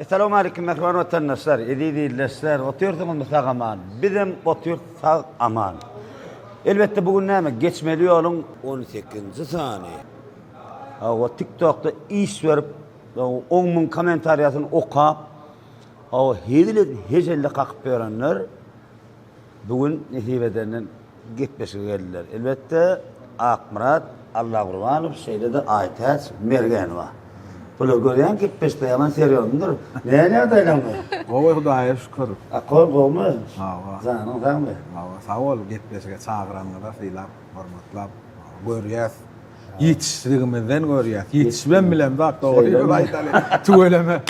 Esselamu aleyküm mehvan vatandaşlar. Edildiler, otuyorsunuz mesela aman. Bizim otuyor sağ aman. Elbette bugün ne mi? Geçmeli yolun 18. saniye. O TikTok'ta iş verip 10.000 komentaryasını okuyup o hecelle kalkıp verenler bugün nesibedenden gitmesi geldiler. Elbette Akmurat, Allah kurbanım, şeyde de Aytaç Mergen var. Bunu görüyen gitmesi de yaman seriyondur. Ne adaylan mı? Oğuz Hudaya şükür. Akol kovmu? Hava. Zanın sen mi? Hava sağ ol gitmesiga çağıranlara filan hormatlap görýäs. Yetişdigimizden görýäs. Yetişmem bilen bak doğru yol aytaly. Tuğeleme.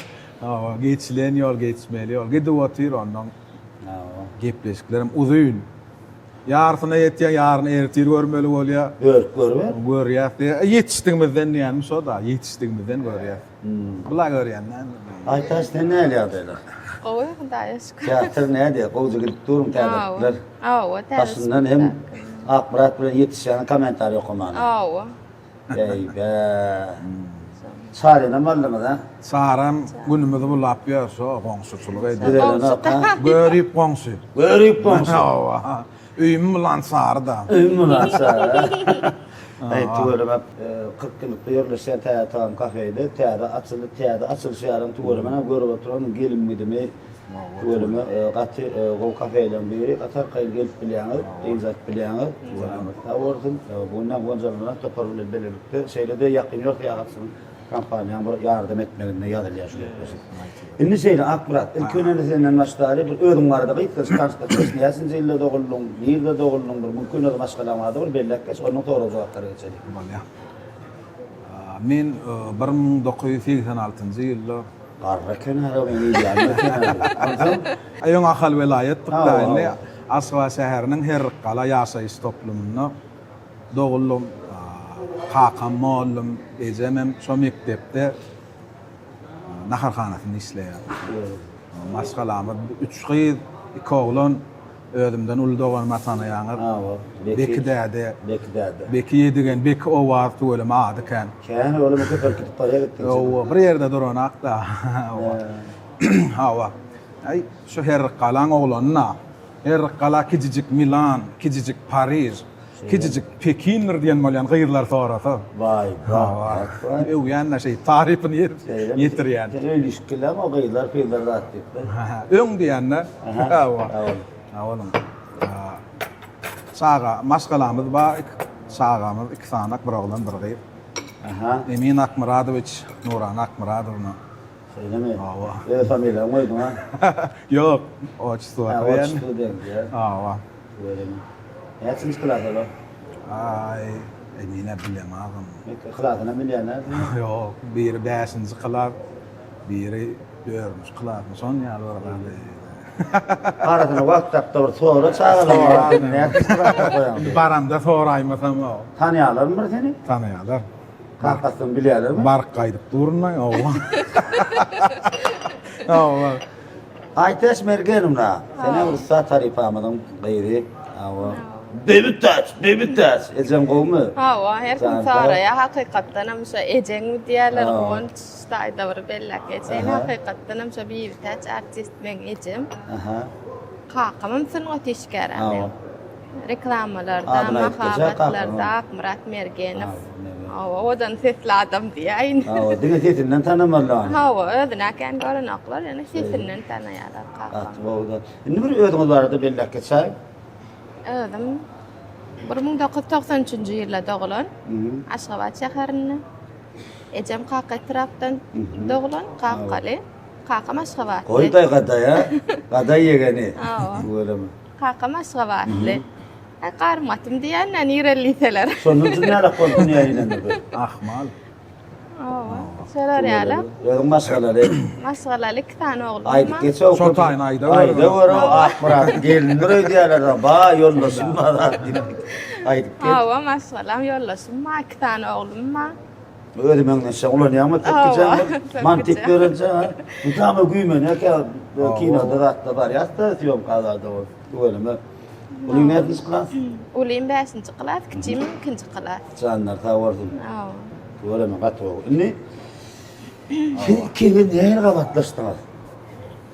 Hava geçilen yol geçmeli yol. Gidip otur ondan. Gepleşiklerim uzun. Yarına yetýän yarına ertir görmeli bolýar. Görme. Görýäs. Yetişdigimizden diýänim şo da. Yetişdigimizden görýäs. Bula görýänden. Aytaç sen ne adaylar? Oğuz Hudaya şükür. Teatr ne diye? Kovucu gidip durum teatrlar. Oğuz. Aslında hem Akmurat bilen yetişen komentar okumanı. Oğuz. Ey be. Sarıyla mallımı da. Saram günümüzde bu lapya so gongsuçuluk edi. Direlen oka. Görüp gongsu. Görüp bonsu. Hava. Üyüm bilen sarda. Ümmülan sarı. Ey tuğuluma 40 günlük bir yerleşen teatram kafeydi. Teatr açılış yarım tuğuluma görüp oturan gelin midimi. Tuğuluma katı o kafeyle biri katar kayıl gelip bileğini, izat bileğini. Orada bundan goncalarına toparlı belirlikte şeyle de yakın yok yağatsın. Kampanyan yardım etmelerine yadırlıyor şu yaklaşık. Şimdi şeyle Akmurat, ilk önemlisinden başları bir ödüm vardı ki kız karşılaşmış niyesin zeylle doğullun, nerede doğullundur, mümkün ödüm aşkılamadıdır, belli kes onun doğru cevapları geçelim. Men 1986 ýylda Qarraken hara beni diýär. Aýyň ahal welayet ýa-ni Aswa şäheriniň her gala ýaşaýyş toplumyna doğullum, kakam, mollum, ejemem şo mektepde naharhanasyny işleýär. Maşgalamy 3 gyz, 2 oglan özümden ulu doğanma tanaýaňyr. Bekidäde. Beki ýedigen, beki owaz tuğulama adyken. Kän oğlum köpek gidip paraya gittin. Bir ýerde duranak da. Hawa. Ay şu her galan oglanyna, her gala kijijik Milan, kijijik Paris, kijijik Pekindir diýen bolýan gyýrlar sorasa. Vay. Ew ýa-ni şey tarifini ýetirýän. Ilişkiler o gyýlar peýler zat diýip. Öň diýänne. Hawa. Awalım. Saga masgalamız bar, sagamız 2 sanak bir oglan bir gyýr. Emin Akmuradoviç, Nuran Akmuradowyna. Söyleme. Hawa. Familya moýdun ha? Ýok, oçsu Hawa. Hawa. Näçin kılady? Ay, emine bilemagam. Kıladyna milýärler. Ýok, biri 5-nji kılar, biri 4-nji kılar. Son ýaly barady. Aradan wagt tapda bir sonra çağıralar. Näçin kılady goýan? Baramda soraýmasam o. Tanýarlarmı seni? Tanýarlar. Kalkasyň bilýärlermi? Bark gaýdyp durunay, owa. Owa. Aytaş Mergenimna. Sene ursa tarifamadan gaýry. Awa. Debitas. Ejem gowmy? Hawa, her kim saraya hakykatdan hem şo ejeň diýerler, on staýda bir bellek geçen hakykatdan hem şo bir täç artist men ejem. Kakam sünnet işgärä. Reklamalarda, mahabatlarda Akmurat Mergenov. Hawa, odan sesli adam diýäin. Awa, diňe sesinden tanamarlar. Hawa, özüne kän görenoklar, ýani sesinden tanaýarlar kakam. Atwada. Indi bir ödüňiz barada bellek geçäň. Özüm 1993-nji ýylda doglan. Aşgabat şäherinde. Ejem Kaka tarapdan doglan, Kakaly. Kakam Aşgabat. Goýday gada ya. Gada ýegeni. Bolamy. Kakam Aşgabatly. Garmatym diýenden ýerelliseler. Şonun üçin näle bolsun ýaýlandy? Ahmal. Şeler ýaly. Ýa-da maşgalary. Maşgalaly 2 tane oglan. Aýdyp geçse o. Şo taýyn aýda Ayda Akmurat gelindir diýerler. Ba ýollaşym bar. Aýdyp geç. Hawa, maşgalam ýollaşym, 2 tane oglan bar. Ödümünden şaglanýarmy? Tekjämi? Mantyk görünce ha. Bu tamy güýmen ýa-ki kinoda da bar ýa-da syomkalarda bol. Bolamy. Uly näçinji klas? Ulym 5-nji klas, kiçim 2-nji klas. Canlar tawardym. Hawa. Bolamy gatwa. Inni. Kiňe näme gabatlaşdyňyz?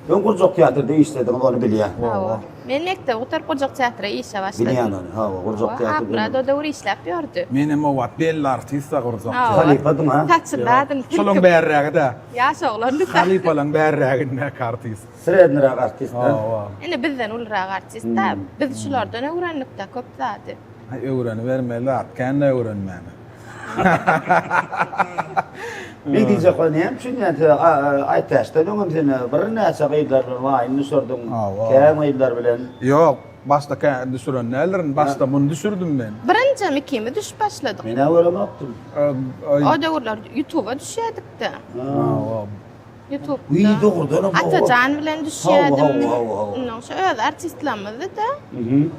Ben Gurcak Tiyatro'da işledim, onu biliyorum. Hawa. Men mekdep otar Gurcak teatrda işe başladım. Biliyorum onu. Ha, Gurcak Tiyatro'da. Akbrada dowry işläp ýördi. Menem o wat belli artistlar gurzak. Halipadım ha. Taçyladyn. Şolun bärrägi de. Ýaş oglandy. Halipalan bärrägine artist. Srednira artist. Ha. Ene bizden ulraaq artist da biz şulardan öwrendik da köp zady. Ay öwreni vermeli atkan öwrenmäni. Ne diyecek onu hem çünkü aytaştan onun seni bir näçe gaýdlar waýyny sürdüm. Käme gaýdlar bilen. Yok, başta kan düşüren nelerin başta bunu düşürdüm men. Birinji mikimi düş başladyk. Men öwrenmapdym. O döwürler YouTube'a düşýärdik de. YouTube. Uy dogurdan ama. Atacan bilen düşýärdim. Hawa. Ondan şu öz artistlerimiz de.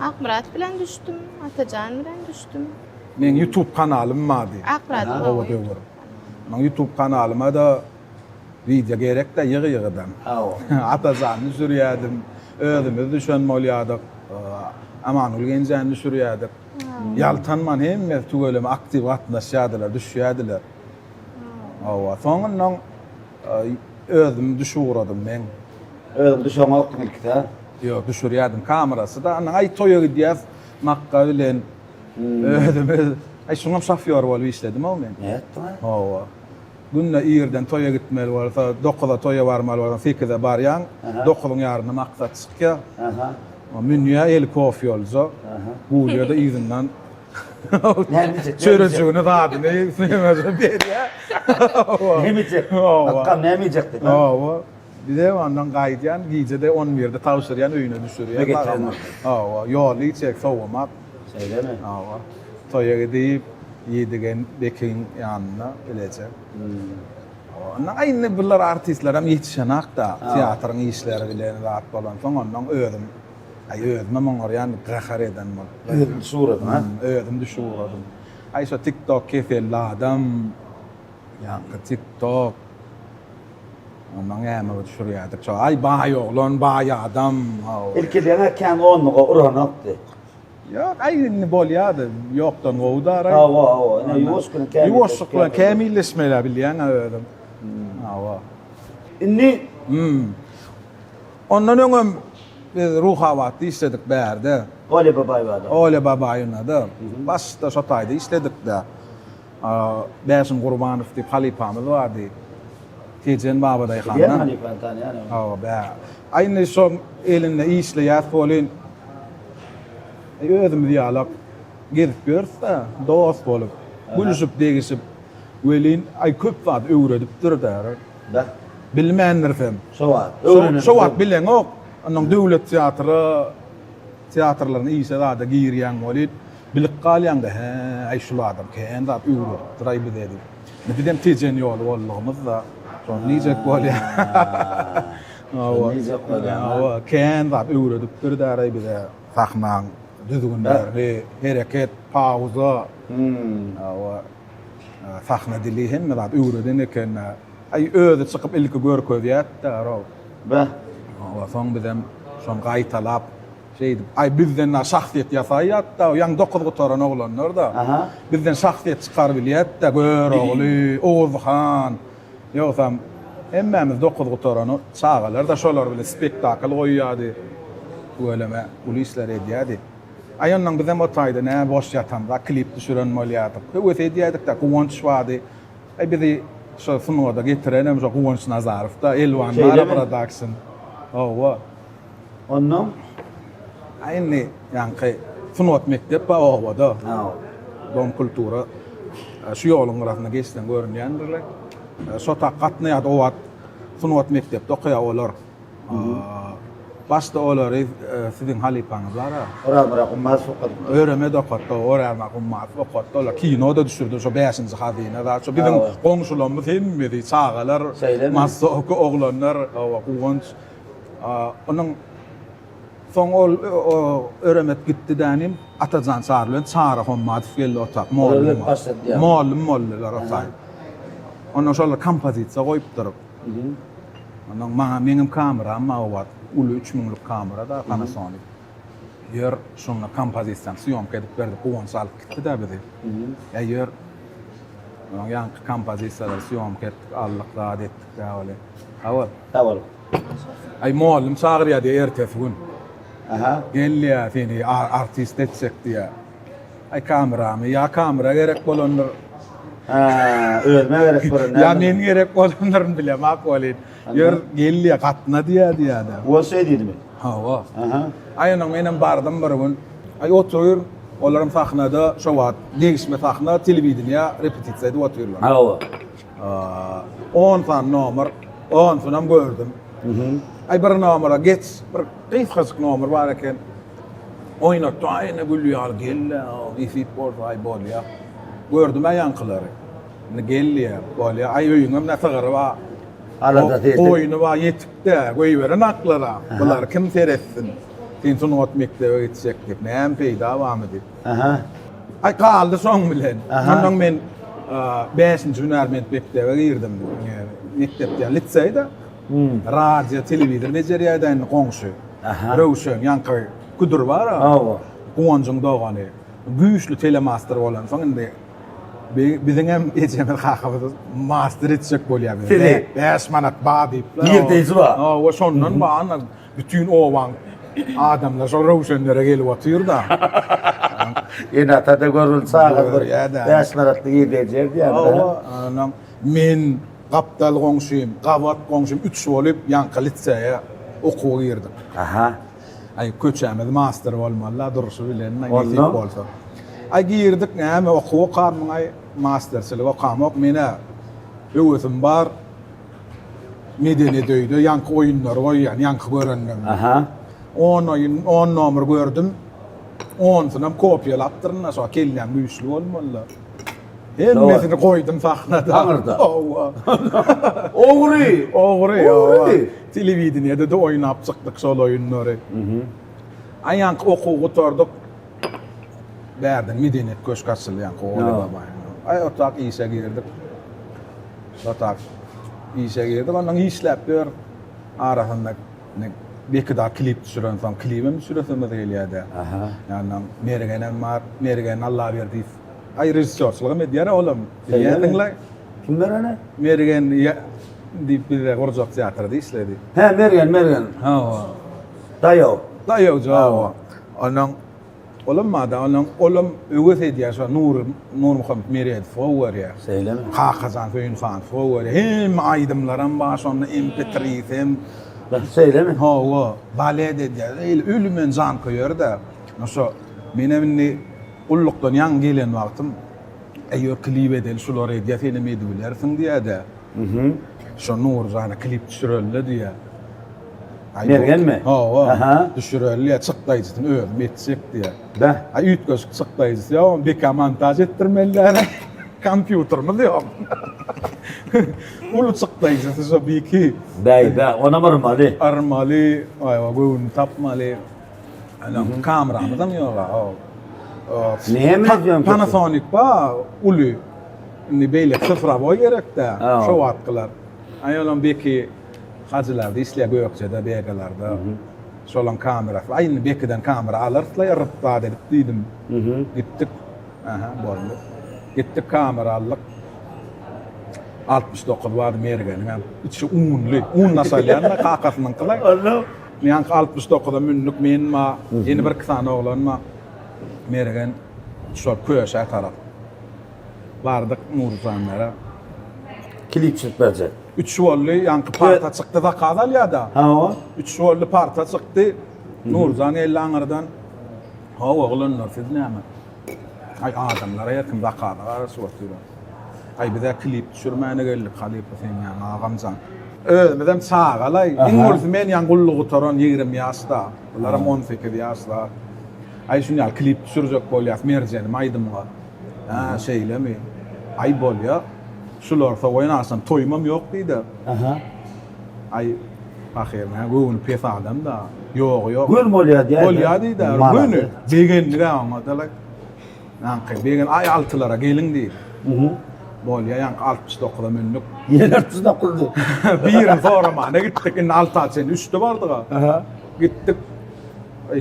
Akmurat bilen düşdüm, Atacan bilen düşdüm. Men YouTube kanalym bady. Akmurat. O döwür. Men YouTube kanalyma da video gerek de ýygy-ýygydan. Atajanny sürýärdim. Özümiz düşen bolýardyk. Amanul genjäni sürýärdik. Ýaltanman hemme tügeleme aktiv gatnaşýardylar, düşýärdiler. Hawa. Soňundan özüm düşürdüm men. Özüm düşen wagtyň ilkide. Ýok, düşürýärdim kamerasy da. Ana ay toýa gidýäs, makka bilen özüm ay şoňam şofýor bolup işledim o men. Näetdi? Hawa. Günne ýerden toýa gitmeli bolsa, 9-da toýa barmaly bolsa, 8-de barýan, 9-nyň ýaryna maksat çykýar. O münýä el kofýolza. Bu ýerde izinden çörejigini dady, näme berýär. Nemeyecek. Bakkam nemeyecek dedi. Hawa. Bize ondan gaýdýan, gijede 11-de tawşyrýan öýüne düşürýär. Hawa, ýol içek sowmak. Söyleme. Hawa. Toýa gidip ýedigen bekin ýanyna bilecek. Ondan aýny birler artistler hem ýetişenak da teatryň işleri bilen rahat bolan. Soňondan özüm özüme moňarýan gahar eden bol. Özüm suratym ha. Özüm düşürdüm. Ay şu TikTok kefel adam. Ýa TikTok. Ondan ýa-ma düşürýärdik. Şu ay baý oglan, baý adam. İlkidene kän onluğa uranapdy. Yok, aýny bolýardy. Ýokdan gowdara. Hawa. Ne ýuwuşkyny kän. Ýuwuşykla kämilleşmeler bilýän öýdüm. Hawa. Inni Ondan öňüm ruh hawatda işledik bärde. Ole babay wada. Ole babaýyna da. Başda şo taýda işledik de. Bäşim Gurbanow diýip halipamyz bardy. Tejen babaday Ýa handan. halipan tanýan. Hawa bä. Aýny şo elinde işleýär bolyn. Özüm diýalak gezip görse, dost bolup, gülüşüp degişip, welin ay köp wagt öwredip durlar. Da. Bilmändirsem. Şo wagt. Şo wagt bilen ok. Onuň döwlet teatrlaryny işe da girýän bolit. Bilip galýan da, ay şol adam kän da öwredip duray biledi. Bidem tejen ýol bollygymyz da, şol nijek bolýar. Hawa, kän da öwredip durlar bile sahnaň düzgünleri, hereket, pauza. Hawa. Sahna dili hemme da öwreden eken ay öýde çykyp ilki görkezýär da. Ba. Hawa, soň bizem şoň gaýtalap şeydi. Ay bizden şahsiýet ýasaýat da, ýa 9 gotaran oglanlar da. Bizden şahsiýet çykar bilýät da, gör ogly, Ozhan. Ýogsam hemmämiz 9 gotarany çağalar da şolar bilen spektakl goýýardy. Öýleme ulu işler edýärdi. Aýondan bizem o taýda näme boş ýatanda klip düşüren bolýardyk. Öwet edýärdik da, Guwanç wady. Ay bizi şo sunuwda getirenem şo Guwanç Nazarow da Elwanlar Production. Hawa. Ondan Aýny ýanky sunuwat mektep ba owada. Dom kultura. Şu ýoluň arasynda geçden görünýändirler. Şo taqatny ýa-da owat sunuwat mektepde okuýar olar. Başta olary siziň halipaňyz bar. Ora ummaz faqat. Öýreme de okatda, orama ummaz okatda, olar kinoda düşürdi şo 5-nji hazina da. Şo biziň goňşularymyz hemmedi çağalar, massa oglanlar, Guwanç. Onuň soň ol öremet gitdi dänim, Atajan çağırlan çağıra hommadyp geldi otak. Mollum otak. Onuň şolar kompozisiýa goýupdyr. Onuň maňa meňim kameram mawat. Ulu 3000'lik kamera da Panasonic. Yer şonla kompozisiýa syýomka edip berdi. Guwanç alyp gitdi da bizi. Yer ýanky kompozisiýalar syýomka etdik, allyk da etdik da öyle. Hawa. Ay muallim çağır ya diye ertefgün. Aha. Gel ya seni artist etsek diye. Ay kameramı ya kamera gerek bolanlar. Ha, ölme gerek var. Ya men gerek bolanların bile makbulin. Yer gel ya katna diye da. O şey dedi mi? Ha o. Aha. Aynen benim bardım bir gün. Ay oturuyor. Onların sahnada şovat. Değişme sahna televizyonda repetitsiyada oturuyorlar. Ha o. 10 tane numar, 10 tane gördüm. Ay bir numara geç, bir kıyık numar var eken. Oynattı, aynı gülüyor, gel ya, bir futbol, ay bol ya. Gördüm ben yankıları. Gel ya, bol ya, ay oyunum ne sığırı var. Arada dedi. Oyunu var yetikte, koyuveren aklara. Bunlar kim seyretsin? Sen sonu ot mektebe gidecek deyip, ne hem peyda devam edip. Aha. Ay kaldı son bilen. Aha. Ondan ben 5. Hünerment mektebe girdim. Mektepten liseyde. Radyo, televizyon beceriyeden komşu. Aha. Rövşen, yankı kudur var ha. Ha o. Kuancun doğanı. Güçlü telemaster olan. Sonunda bizim hem ecemel kakabız master edecek bolya. Seni? 5 manat bağ deyip. Yerdeysi var. O sonundan bağına bütün ovan adamlar sonra Rövşenlere gelip atıyor da. Yine atada görün sağa Ya da. 5 maratlı yiyecek diye. Anam men kaptal goňşym, gavat goňşym 3 bolup ýanky liseye okuw girdim. Aha. Ay köçämez master bolmaly, duruşy bilen Oldu. näme bolsa. Ay girdik näme okuw karmyň ay masterçylyk okamak mene öwüsüm bar. Medeni döýdi, ýanky oýunlar goýýan, ýanky görenler. Aha. 10 oyun, 10 nomer gördüm. 10 sınam kopyalaptırın, sonra kellem güýçli bolmaly. Hemmesini koydum sahnada. Tanrıda. Owa. Oğri. Oğri. Televizyonda da oynap çıktık sol oyunları. Ayank okuw oturduk. Berden Medenet köşkaçyly ýanky oğlu baba. Ay otak işe girdik. Otak işe girdik. Ondan işläp ber arasynda bir daha klip düşüren son klibim süresinde gelýärdi. Aha. Yani mergenem var, mergen Allah berdi. Ay rejissörçülüğü medyara oğlum. Ýerdinler. Kimler ana? Mergen dip bir gorjak teatrda işledi. He Mergen. Ha. Dayo. Dayo jawa. Anan oğlum mada anan oğlum öwes ediyor Nur Muhammed Mergen forward ya. Söyleme. Kakazan fein fan forward. Hem aydımlaran baş onu MP3 hem Ben söyleme. ha o bale dedi. Ölümün can koyuyor da. Nasıl benim ulluktan yan gelen vaktim eğer klip edil şular ediyor seni medülersin diye de. Şu Nur zana klip düşürüldü diye. Mergen mi? Ha o. Aha. Düşürüldü ya çıktaycısın öldüm etsek diye. Ben. Ay ütgöz çıktaycısı ya bir montaj ettirmeler. Kompüter mi diyor? Ulu çıktaycısı tabii ki. Bey ona varmalı. Armalı, ayva gün tapmalı. Anam kameramız mı yok ha? Neye mi diyorsun? Panasonic ba ulu. Ni beyle sıfıra boy gerek de şu attılar. Ayolum beki hacılarda işle gökçede begalarda. Şolan kamera. Aynı bekiden kamera alırtla yarıtta dedim. Gittik. Aha boldu. Gittik kamera aldık. 69 vardı mergenin. İçi unlu. Un nasıl yani kakasının kılay. Allah. Yank 69'da münnük men ma yeni bir kısana oğlan ma mergen şol köşe taraf. Vardık Nurcanlara. Klip çıkmayacak. 3 vollu yank parta çıktı da kadal ya da. Ha o. 3 vollu parta çıktı. Nurcan ellanırdan. Ha oğlan nursiz ne ama. Ay adamlara yakın da kadar sortuyor. Ay bir de klip düşürmeyene geldik Halife sen yani ağamcan. Ölmeden sağalay. İngiliz men yan gulluğu taran 20 yaşta. Bunlarım 18 yaşta. Ay şunu ya klip düşürecek bolyas mercenim aydım var. Ha şeyle mi? Ay bolya. Şular oynarsan toymam yok deydi. Aha. Ay ahirine gün pes adam da. Yok. Gül molya diye. Bolya deydi. Günü. Begenliğe anladılar. Nankı begen ay altılara gelin deydi. Bolya yank 69'da münnük. Yener tuzda kurdu. Bir sonra gittik in Altaç'ın üstü vardı. Aha. Gittik.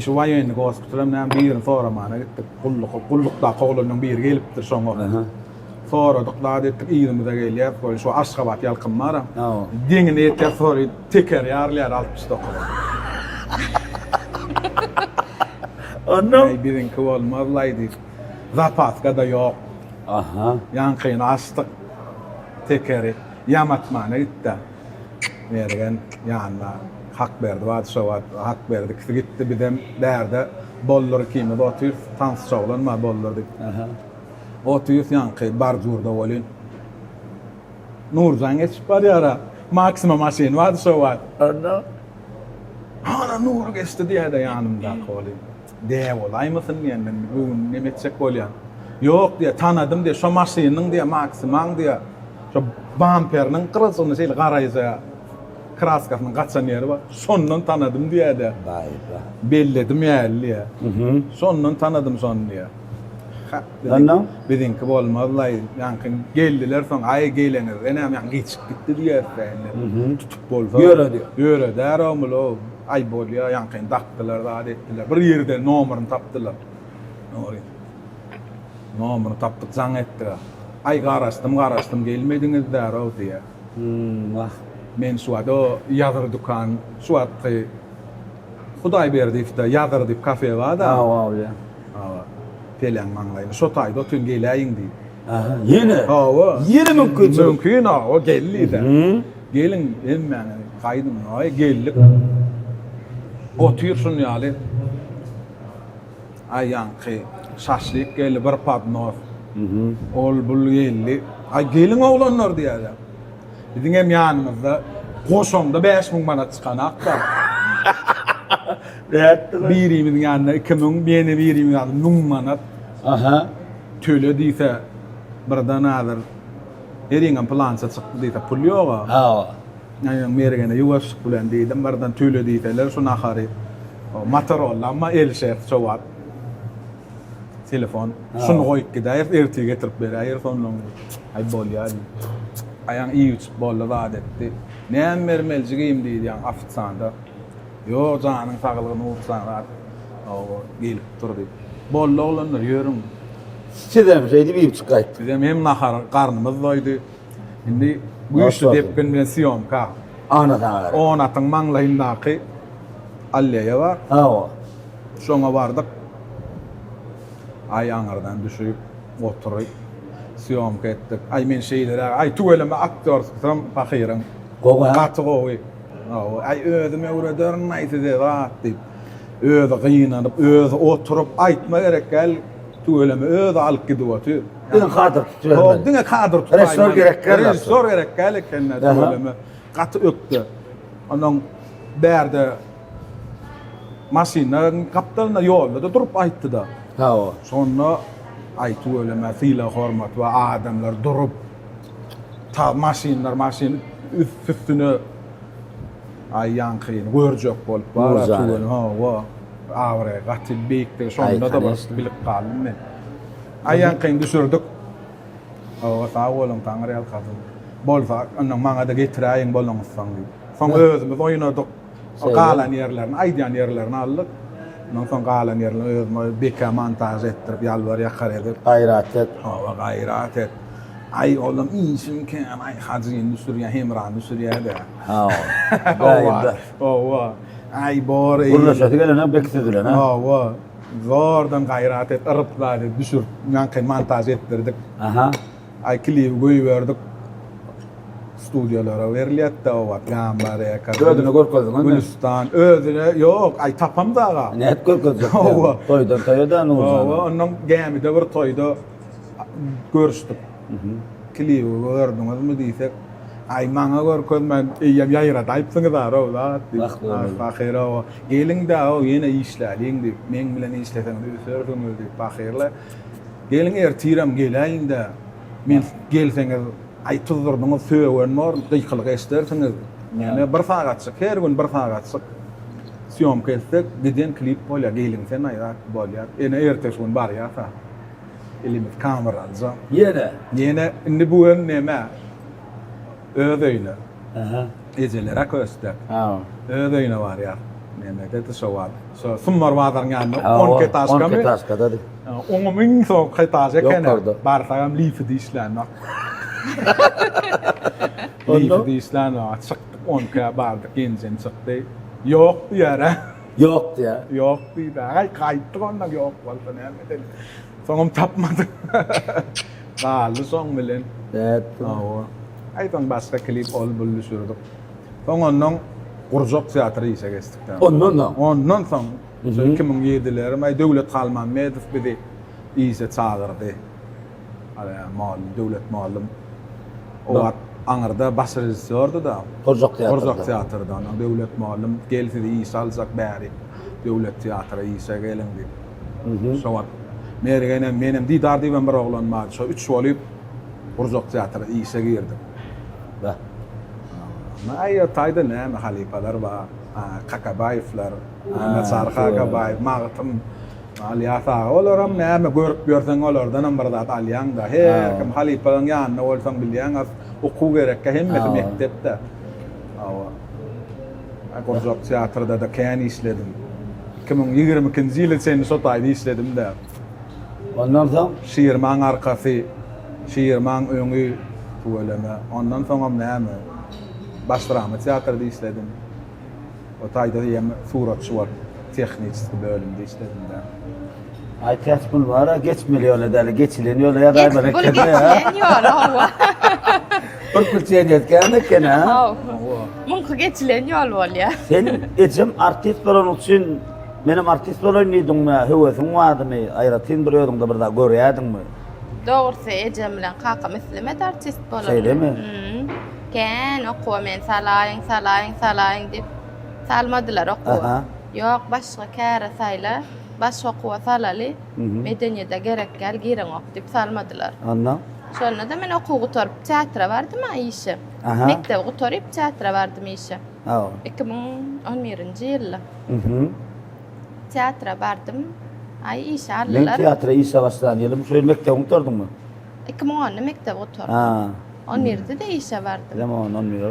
Şu vayını hospitalam nem bir sonra gittik. Kulluk da kolunun bir gelipdir sonra. Sonra dokladı iyimize geliyor. Böyle şu Aşgabat yalqınmara. Ha. Dengini etke sonra teker yarlar 69. Ondan. Birinki olmazlaydı. Zapatka da yok. Aha. Yankıyını açtık. Tekeri yamatmana gitti. Mergen yanına hak verdi. Vaat şovat hak verdi. Gitti bir de derdi. Bollar kimi de otur. Tans çoğlanma bollardı. Aha. Otur yankı barjurda olun. Nurcan geçip var yara. Maksimum maşin vaat şovat. Ondan. Ana nur geçti diye de yanımda olayım. Dev olay mısın diyen ben bu ne metsek olayan. Yok diye tanıdım diye şu maşinin diye maksimum diye. Şu bumperinin kırılsını şeyle karayıza. Kraskasının kaçan yeri var. Sonundan tanıdım diye de. Vay be. Belledim ya elliye. Hı. Sonundan tanıdım son diye. Ondan. Bizimki olmazlar. Yankın geldiler son ay gelenir. Enem yan geçip gitti diye efendim. Tutup bolsa. Yöre diyor. Yöre der omulo. Ay bol ya yankın taktılar da adettiler. Bir yerde numarını taptılar. Numarını taptık zannettiler. Ay karastım gelmediniz der o diye. Vah. Men suat o yadır dukan, suat Huday berdi ifte yadır dip kafe var da. Ha ya. Pelen manglayın. Sotayda tün geleyin diye. Aha. Yine. Ha. Yine mümkün. Mümkün o geldi de. Hı. Gelin hemen kaydım ay geldik. Otursun yani. Ay yankı şaşlık geldi bir patnof. Ol bul geldi. Ay gelin oğlanlar diye. Bizim hem yanımızda koşumda 5000 manat çıkan akta. Birimizin yanına 2000 beni birimin yanına 1000 manat. Aha. Töle deyse birden adır. Eringen plansa çıktı deyse pul yok. Ha. Yani mergene yuvas pulan deydim birden töle deyseler şuna ahari. Motorol ama el şef çovat. Telefon. Şunu koyup gider erteye getirip verir sonra. Ay bol yani. Ayağın iyi uçup bolla vaat etti. Neyem vermelcigiyim deydi yani afitsanda. Yo canın sağlığını uçsanlar. Gelip durdu. Bolla olanlar yürüm. Sizden şeydi bir çıkaydı. Bizim hem nahar karnımız doydu. Şimdi bu işi depken ben siyom ka. Anatan. On atın manglayındaki alleye var. Ha. Şona vardık. Ay anardan düşüp oturup siyom ettik. Ay men şeylere ay tuveleme aktörsam bakıyorum. Koga. Katıgoy. Ay özüme uğradırın neyse de rahat deyip. Özü kıyınanıp, özü oturup aytma gerek gel. Tuveleme özü alıp gidiyor. Dine kadır tutuyor. Dine kadır tutayım. Rejissör gerek gel. Rejissör gerek gel kendine tuveleme. Katı öktü. Ondan berde maşinlerin kaptanına yolda da durup ayttı da. Ha. Sonra ay tuveleme fiile hormat ve adamlar durup ta maşinler üstüne ay yankıyın görcek bolup var tuveleme ha avre gatil bekti sonra da bilip kaldım ben. Ay yankıyın düşürdük. O sağ olun tanrı al kadın. Bolsa ondan bana da getireyim bolun sandı. Son özümüz oynadık. Kalan yerlerini, aydiyan yerlerini aldık. Ondan sonra kalan yerlerini özümüz beka montaj ettirip yalvar yakar edip. Gayret et. Hava gayret et. Ay oğlum işim ki ay hazin düşürüyor, hemran düşürüyor da. Ha. Ova. Ay bor. Burada şöyle gelene beklediler ha. Ova. Zordan gayret et, ırıtlar düşür. Yankı montaj ettirdik. Aha. Ay klip koyuverdik. Stüdyolara veriliyette o var. Gambare kadar. Ödünü korkudun mu? Gülistan. Ödünü yok. Ay tapam dağa. Ne et korkudun? Ova. Toydan toyda ne Ova. olacak? Ondan gemide bir toyda görüştük. Klibi gördünüz mü diysek. Ay bana görkün ben iyiyim yayırat. Ayıpsınız da o da. Bakır o. Gelin de o yine işleyin deyip. Men bilen işleseniz üsördünüz deyip bakırlar. Gelin ertirem geleyin de. Men gelseniz ay tuzdurdunuz söğün var. Dıykılık estersiniz. Yani bir saatçık. Her gün bir saatçık. Siyom kestik. Giden klip bolya. Gelin sen ayrak bolya. Yine ertesi gün var ya. Elimiz kamera alacağım. Yine indi bu ön neme? Ödöyle. Aha. Ecelere köstek. Ha. Ödöyle var ya. Memlekette şowat. So summar wazarň ýanyna 10 10 ketaşka mı? ketaşka da. Oňa min soň ketaşka Yok kene. orada. Barsagam lifi diýişlänmek. Onda? Lifi diýişlänmek. Çykdyk 10 ka bardyk genjen çykdy. Ýok diýär. Yok ya. Ýok diýär. Ay gaýtdyk onda ýok bolsa näme dedi. Soňam tapmady. Baly soň bilen. Evet. Aydan başka klip ol buldu sürdük. Ondan Gurjak teatrı ise geçtikten. Ondan soň 2007'lerim ay döwlet Kalman Medif bizi ise çağırdı. Ala mal döwlet malum. O wagt aňyrda baş rejissördi da. Gurjak teatrdan döwlet malum geldi ise alsak bäri. Döwlet teatrı ise gelendi. Şo wagt mergene menem Didar diýen bir oglan bar. Şo 3 bolup Gurjak teatrı ise girdim. Da. Ayyo tayda näme halipalar ba, Kakabayevler, Naçar Kakabayev, Magtym, Aliyasa, olaram näme görüp görseň olardan bir zat alýan da. Her kim halipalaryň ýanyna bolsaň bilýän az okuw gerek, hemmeti mektepde. Awa. Gurjak teatrda da kän işledim. 2022-nji ýyly seni so taýda işledim de. Ondan soň Şiirmaň arkasy, şiirmaň öňü tuweleme. Ondan soňam näme? Başdrama teatrda işledim. O taýda ýem suratçy bar, texnik bölümde işledim de. ay tesbul var, geçmeli ýola däl, geçilen ýola ýa-da Bu geçilen ýol. Pırpırçıya etken kene ha. Munky geçilen ýol bolýar. Sen ejim artist bolan üçin menem artist bolan diýdiňmi? Höwesiň bardymy? Aýratyn bir ýerinde bir da görýärdiňmi? Dogrusu ejim bilen kakam islemet artist bolan. Şeýlemi? Kän okuwa men salaýyň dip salmadylar okuwa. Ýok, başga käre saýla, baş okuwa salaly, medeniýete gerek gel gireň ok dip salmadylar. Anna. Şonda da men okuw gutoryp teatra bardym aýşe. Mektep gutoryp teatra bardym aýşe. 2011-nji ýyl. Teatra bardym. Ay işe aldılar. Ben teatra işe başlayan ýylym şol mektep gutordyňmy? 2010'da mektep gutordum. 11'de de işe vardım. Tamam, 11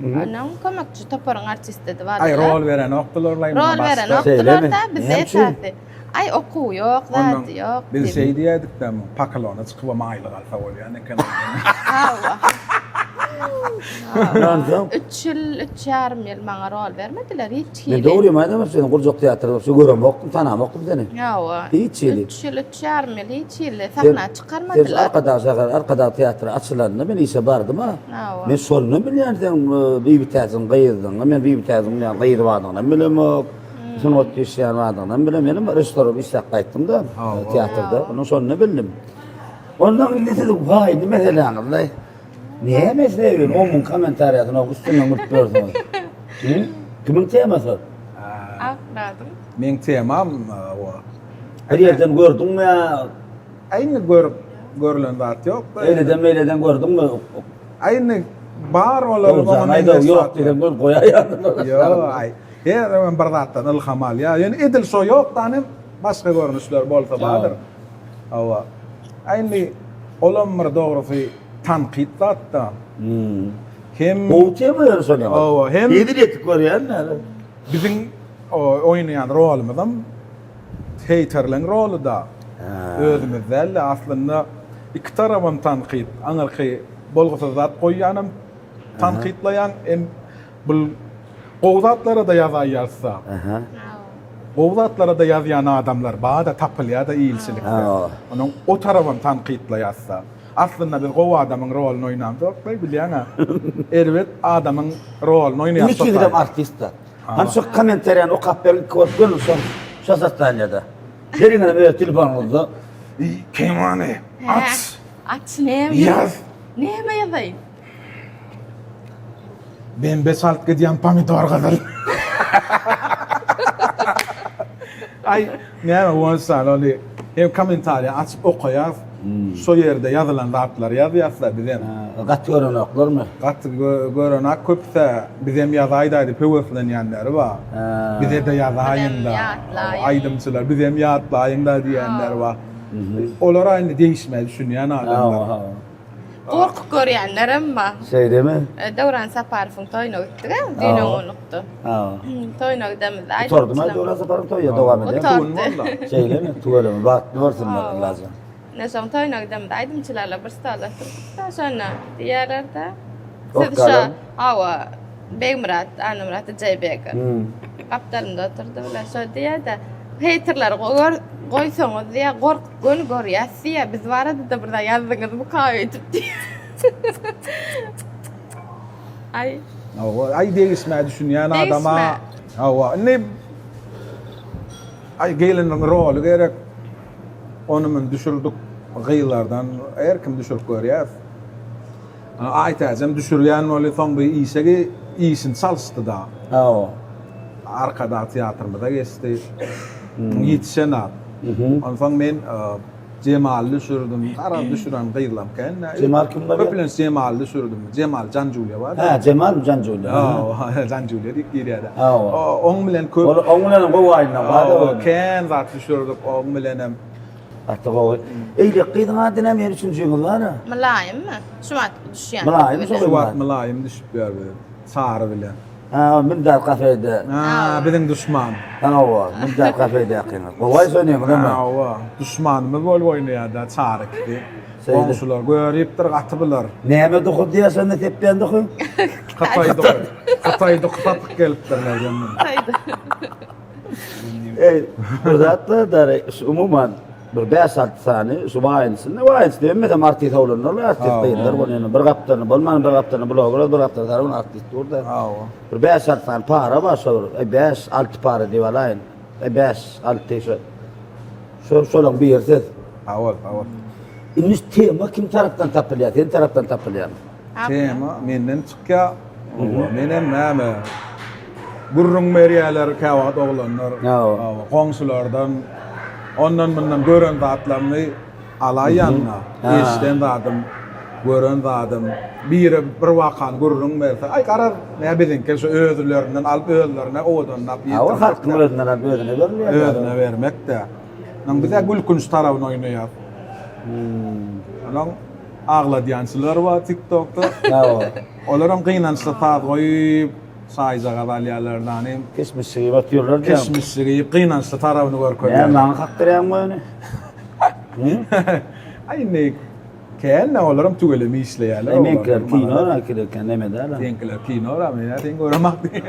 Anam kömekçi toparın artisti de vardı. Ay rol veren oktularlayım. Rol veren oktular da bize etati. Ay oku yok, zati yok. Bir şey diyedik de pakalona çıkıp maylı alfa oluyor. Ne kadar. Anladım. 3 yıl bana rol vermediler hiç. Ne doğru mu adam sen Gurjak teatrda şu görüm okudum tanam okudum seni. Hiç yıl. 3 yıl hiç yıl sahne çıkarmadılar. Arkada tiyatro açılarında ben işe bardım ha. Ben sorunu bilýärdim bir bitazın gıyırdım. Ben bir bitazın ya gıyır vardı. Bilmem Sen o işler vardı. Benim restoran işe kayıttım da tiyatroda. Onun sonunu bildim. Ondan ne dedim vay ne mesela Allah. Niye mesela onun komentarıyatını üstüne mutluyorsun. Kimin teması? Anladım. Men temam o. Her yerden gördün mü ya? Aynı görülen zat yok. Eyleden gördün mü? Aynı bar olalım ama ne yok dedim gol koyayım. Yo ay. Her bir zattan ilhamal ya. Yani edil so yok tanem başka görünüşler bolsa badır. Awa. Aynı olamır doğrusu tanqid zatta. Hem o tema sonuyor. Awa hem yedirek görýän näme? Bizim oynayan rolümüzden haterlerin rolü da özümüzde aslında iki tarafın tanqid, anarki bolgusa zat koýanam tanqidlayan bu gowzatlara da ýazaýarsa. Gowzatlara da ýazýan adamlar baada tapylýar da iýilçilikde. Onuň o tarafyn tanqidlaýarsa. Aslında bir gow adamyň rolüni oýnandyk, bilýän ha. Elbet adamyň rolüni oýnaýar. Niçin dedim artistler? Hani şu komentaryan o kapel kodgun şu sastaniyada. Derine böyle telefon oldu. Kemane. Aç ne? Yaz. Ne yazayım? Ben besalt gidiyen pomidor kadar. Ay ne var salonu. Hem komentarya açıp okuyar. So yerde yazılan zatlar yazıyasa bizem. Gat görenekler mi? Gat görenek köpse bizem yazaydı pöweslenýänler var. Bize de yazayında. Aydımçılar bizem ýatlayında diýenler var. Olar aynı değişmez düşünýän adamlar. Korkup görýänler emma. Şey değil mi? Döwran Saparowyň toýuna gitdik, düýne olukdy. Ha. Toýuna gidemiz. Oturdum hadi orası param toya devam edelim. Oturdu. Şey değil mi? Tuvalım. Bak varsın lazım. Näşem toýuna gidemiz. Aýdymçylarla bir stal oturupda, şonu diýerler-de. Ok, Siz şa, kalın. awa, Begmurat, Anamrat, Jaybeger. Kaptalymda oturdy bilen şo diýerdi. Haterler goýsaňyz diýe gorkup göni görýärsiz. Biz barada da burada ýazdyňyz bu kaý etip diýer. Ay. Ay değişme düşünýän Değişme. adama. Awa, ne ay gelinin rolü gerek. Onu men düşürdük gıylardan. Erkim düşürüp görýär. Aýtajem düşürýän oly soň bir işe işin salsty da. Ha. Arkada teatrymda geçti. Yetişen ad. Ondan men Cemal'li sürdüm. Arada düşüren gıylam ken. Cemal kim var ya? Köplen Cemal'li sürdüm. Cemal Can Julia var. Ha Cemal Can Julia. Ha, Can Julia dik ýerde. Ha. On bilen köp. Onların gowaýyna O ken zat düşürdük on bilenem. Hatta gowy. Eýle qydyň adyna men üçin ýygylar. Mülayimmi? Şumat düşýän. Mülayim, Şu wagt mylaýym düşüp berdi. Sary bilen. Ha, min dar kafede. Ha, biziň düşman. Ha, min dar kafede ýakyny. Gowaý söýnýär mi? Ha, düşmanymyz bol oýnaýarda çarykdy. Seydi. Onsular görýipdir, gatybylar. Näme duhu diýersen de tepden duhu? Hataydy qatyk gelipdir näjem. Ey, burada da umuman bir 5-6 sany şu waýynsyny, waýynsy mesem artist olanlar, artist beýler bolan bir gaptany bolman, bir gaptany blogger, bir gaptany tarapyn artist burada. Ha. Bir 5-6 sany para başlar. 5-6 para diýalaýyn. 5-6 teşe. Şolan bir ýersiz. Awal. Innis tema kim tarapdan tapylýar? Sen tarapdan tapylýar. Tema menden çykýar. Menem näme? Gurrun meriýalar kawat oglanlar. Goňsulardan ondan bundan gören zatlarny alaýanna. Eşden zadım, gören zadım. Bir wakan gurrun merse. Ay karar näme bilen ki şu özlerinden alyp özlerine odan nap ýetir. Awal halkyň özünden alyp özüne berýär. Özüne vermek de. Nang bize gülkünç tarabyny oýnaýar. Onuň agladýançylar var TikTok'da. Olaram gynançda taýip goýup saýzaga balýarlardan hem Kesmişi batýarlar diýär. kesmişligi gynançda tarabyny görkezýär. Ya maňa hakdyrýan goýny. Ay ne kenne olaram tugele işleýärler. Emenkiler kino rakirken nemeder. Tenkiler kino ramene ten görmek.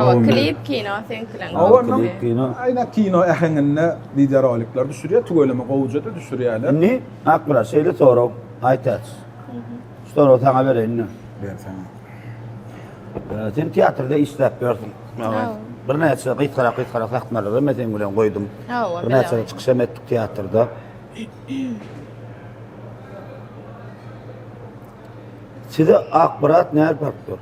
Awa klip kino senkilen. Awa kino. ayna kino ähenginde videorolikler düşürýär, tugeleme gowjada düşürýärler. Ne? Akbara şeýle soraw. Aýtat. Soraw taňa bereýin. Bersen. Sen teatrda işläp gördüm. Bir näçe gytkara saxmalary meten bilen goýdum. Bir näçe çykyşam etdik teatrda. Size akbarat näler bakdyr?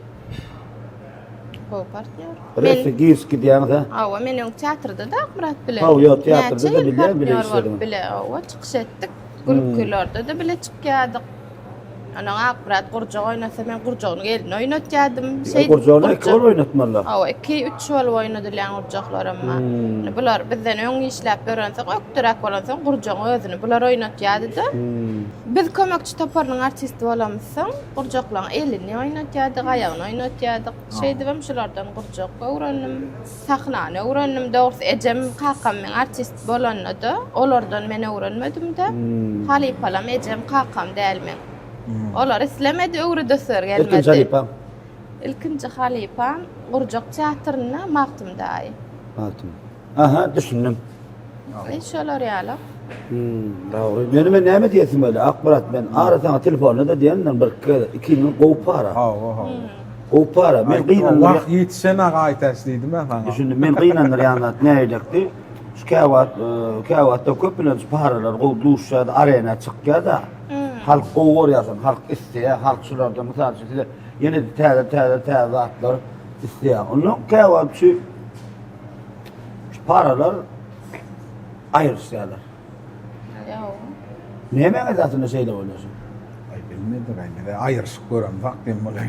Bu partner. Refegiyski diýär. Awa meniň teatrda da akbarat bilen. Ha, yo, teatrda da bile işledim. Bile, awa çykyş etdik. Gülüklarda da bile çykýardyk. Ana akbarat gurjak oýnasa men gurjagyny gelin oýnatýardym. Gurjagyny iki ol oýnatmalar. Awa 2-3 ol oýnadylar gurjaklar amma. Bular bizden öň işläp berensek ökdürek bolansa gurjagy özüni bular oýnatýardy da. Biz kömekçi toparlyň artisti bolamysaň, gurjaklaryň elini oýnatýardyk, aýagyny oýnatýardyk. Şeýdibem şulardan gurjakka öwrendim, sahnany öwrendim. Dogry ejem kakam men artist bolanyda, olardan men öwrenmedim-de. Halipalam ejem kakam dälmen. Olar islemedi, öwre döser gelmedi. İlkinci halipam. İlkinci halipam gurjak teatrına maqtymdaý. Maqtym. Aha, düşündüm. Şolar ýaly. Dogry. Meni näme diýesim bäle? Akbarat men arasaňa telefonu da diýenden bir 2000 gowy para. Ha. Gowy para. Men gynanlar. Wagt ýetişen agaýtaşdydy men sana. Düşündüm, men gynanlar ýanat näýekdi? Şu kawatda köpülen paralar gowduşýar, arena çykýar da. Halk gowur ýasyn, halk isleýär, halk şulardan mysal üçin size ýene täze atlar isleýär. Onu kawat şu paralar aýyrýarlar. Näme gazatyny şeýle bolýar? Ay bilmedim gaýmada aýyrşyk görem wagtym bolan.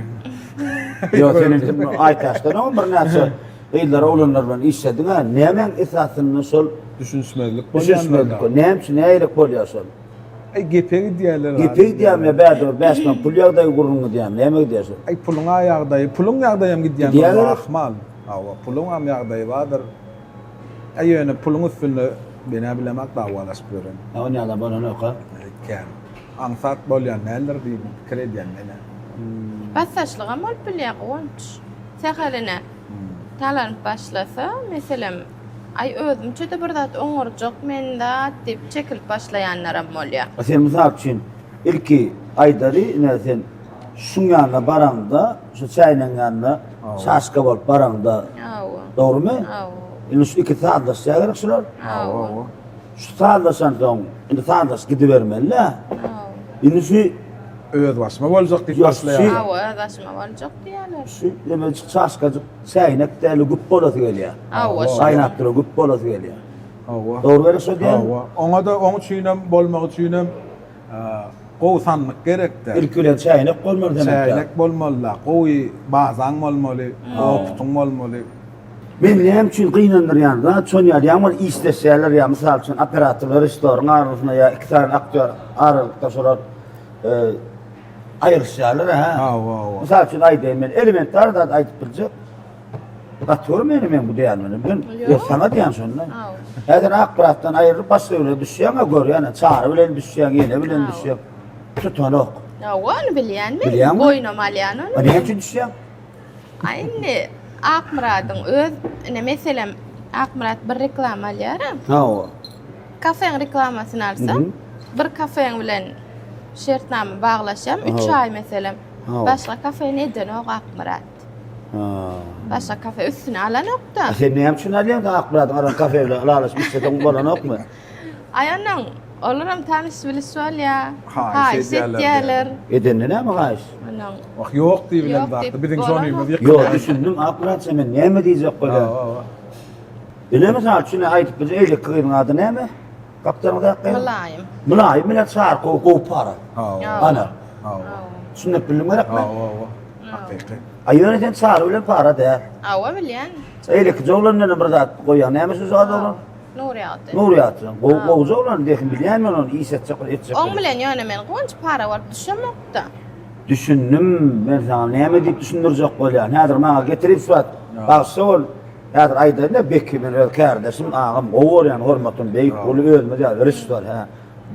Yo senin aýtaşdan o bir näçe ýyllar olanlar bilen işlediň ha. Näme esasyny şol düşünsmezlik bolýar. Näme näýlik bolýar şol? gepegi diýerler. Gepek diýem ya bäde bäsmen pul ýagdaý gurrungy diýem. Näme diýersin? Pulun ýagdaý, pulun ýagdaýam gidýän Diýerler. ahmal. Awa, pulun am ýagdaý badyr. Ýöne pulun üstünde bena bilemek dawalas görün. Ony adam bana noka. Kan. Ansat bolýan näler diýip krediýän mene. Bassaşlyga mol bilýär gonç. Säheline. Talan başlasa, meselem ay özüm çöde bir zat oňurjak mende diýip çekilip başlaýanlaram bolýar. Sen misal üçin ilki aýdary sen şuňana baranda, şu çaýnyň ýanyna şaşka bolup baranda. Awa. Dogrymy? Awa. Indi şu iki saatda şägerek şular. Awa. Şu saatda sandan, indi saatda gidivermeli. Awa. Indi şu Öz başyma boljak diýip Yok, başlaýar. Awa, adaşma boljak diýerler. şu demek şaşkacık çaýnak däli güp bolat gelýär. Awa. Çaýnak dur güp bolat gelýär. Awa. Dogry berip söýdüm. Awa. Oňa da oň üçinem bolmagy üçinem gowsanlyk gerekdir. İlkülen çaýnak bolmaly demek. Çäýnek bolmaly, gowy bazaň bolmaly, optuň bolmaly. Men näme üçin gynanýar da, çonýar ýa-da isleşýärler ýa misal üçin operatorlar restoran arasynda ýa iki tane aktyor aralykda şolar aýyrşýarlar ha. Awa, awa. Misal üçin aýdym men elementler da aýdyp biljek. Aktyor men bu diýanmyny. Ben sana diýän şonda. Awa. Häzir akbaratdan aýryp başga ýere düşýän gör ýa-da çary bilen düşýän, ýene bilen düşýän. Tutanok. Awa, onu bilýänmi? Bilýänmi? Boýnam alýan onu. Näme üçin düşýän? Aýny Akmuradyň öz, meselem Akmurat bir reklam alýar. Hawa. Kafeň reklamasyny alsam, bir kafeň bilen şertname baglaşam, 3 ay meselem. Ha. Başga kafeň eden o Akmurat. Ha. Başga kafe üstüne alanokda. Sen näme üçin alýan da akbaratdan aran kafe bilen alalyş bitseň bolanokmy? Aýanyň olaram tanyş bilýär ýa. Ha, diýerler. Edenine näme gaýş? Anan. Wah ýok diýip bilen Yok zat. deyip Biziň bolan sonymyz ýok. Yo, düşündüm akbarat sen näme diýjek bolýar? Awa. Bileme sal üçin aýdyp biz eýle kıyryň ady näme? Kaptanyň ady? Mülayim. Mülayim bilen çar go para. Awa. Ana. Awa. Şundak bilim gerekmi? Awa, awa. Hakyky. Aýyny sen çar bilen para dä. Awa bilýän. Eýle joglanlaryň bir zat goýan näme söz ady olar? Nuriýaty. Nuriýat. Go joglan diýen bilýän men onu isetsek etsek. Oň bilen ýöne men gonç para var düşemokda. Düşündüm ben sana näme diýip düşündirjek bolýan. Häzir maňa getirip suat. Baksol. Häzir aýdanda Bekki men öz kardeşim agam goýan hormatyn beýik bolu özme diýär restoran ha.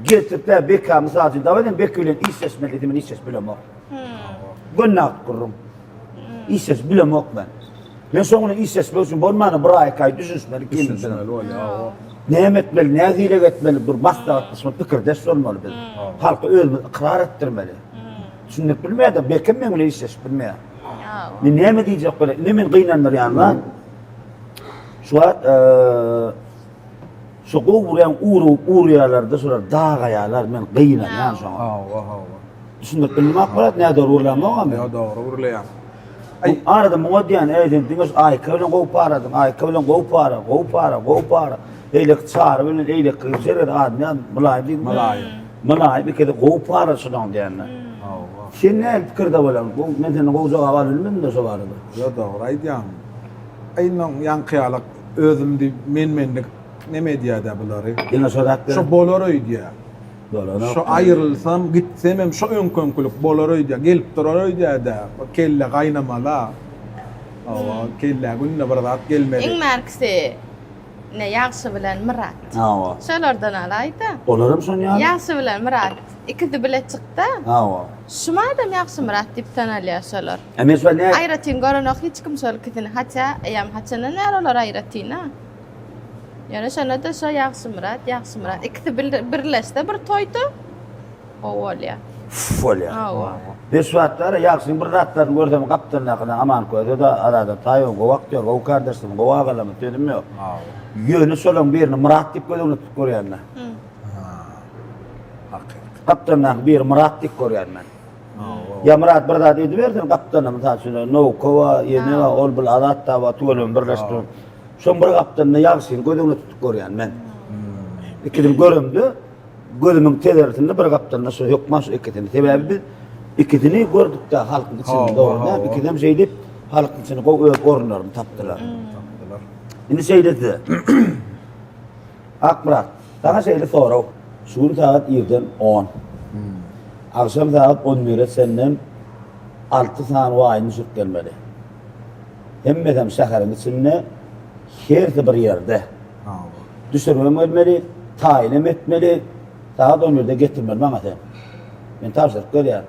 Getirip de Bekki mysal üçin dawadan Bekki bilen isesmeli diýip men ises bilemok. Günnak kurum. İses bilemok ben. Men soňra ises bolsun bolmany bir ay kay düşünmeli kim bilen. Awa. Näme etmeli, näzile etmeli, bir maslahat kısmı pikirdeş bolmaly biz. Halky özüni ikrar etdirmeli. Düşünüp bilmeýär, bekim men bilen ises bilmeýär. Awa. Men näme diýjek bolýar? Näme gynanýar ýa-da? Şuat şu gowuryan uruyalarda şolar dağayalar men gynanýar şoňa. Awa, awa. Düşünüp bilmek bolat, näde urulamak Ya dogry urlaýan. Ay arada moňa diýen eýdin diňiz ay kölen gow paradyň, ay kölen gow para. Eýlek çar bilen eýlek kyrjere adamlar mulaýym diýip mulaýym bir kere gow para şoňa diýenler. Awa. Sen näme pikirde bolan? Bu men seni gow jogap almam da şo barada. Ya dogry aýdýan. Aýnyň ýankyýalyk özümdi menlik neme diýär bulary? Ýene şorak Şo bolary diýär. bolan. Şo aýrylsam gitsem hem şo öňkönkülük bolary diýär. Gelip durary diýär da. Kelle gaýnamala. Awa, kelle günne bir zat gelmedi. Iň merkisi ne ýagşy bilen Murat. Hawa. Şolardan alaýda. Olarym şon ýa? Ýagşy bilen Murat. İkisi bile çykda. Hawa. Şuma adam ýagşy Murat diýip tanalýar şolar. Emes we näme? Aýratyn görenok hiç kim şol kitini haça ýam haçana närolar aýratyna. Ýani şona da şo ýagşy Murat. İkisi birleşde bir toýdy. O bolýar. Folya. Awa. Bir suatlar ýaksyn bir ratlar gördüm kaptanlygyna aman koýdy da arada taýon gowaktyor, gow kardeşim, gow agalamy dedim ýok. Awa. Ýöne şolaň birini Murat diýip goýdyň görýänler. Hakyky. Kaptanlyk bir Murat diýip görýänler. Awa. Ya Murat bir zat edip berdim kaptana mysal no kowa ýene wa ol bil adatda wa tuwalym birleşdirip. Şoň bir kaptanyny ýaksyn goýdyň görýän men. İkidim görümdi. Gözümün teleretinde bir kaptanla şu yokmaz ikitini. Sebebi ikitini gördük de halkın içinde doğru. İkidim zeydip halkın içine orunlarını taptılar. Şimdi seydedi. Akmurat, sana seydi soru. Şuun saat 7'den 10. Akşam saat 11'e senden 6 saat vayını sürüp gelmeli. Hem şehrin içinde her bir yerde düşürmem etmeli, tayin etmeli, saat 11'de getirmeli bana sen. Ben tavsiyelik görüyorum.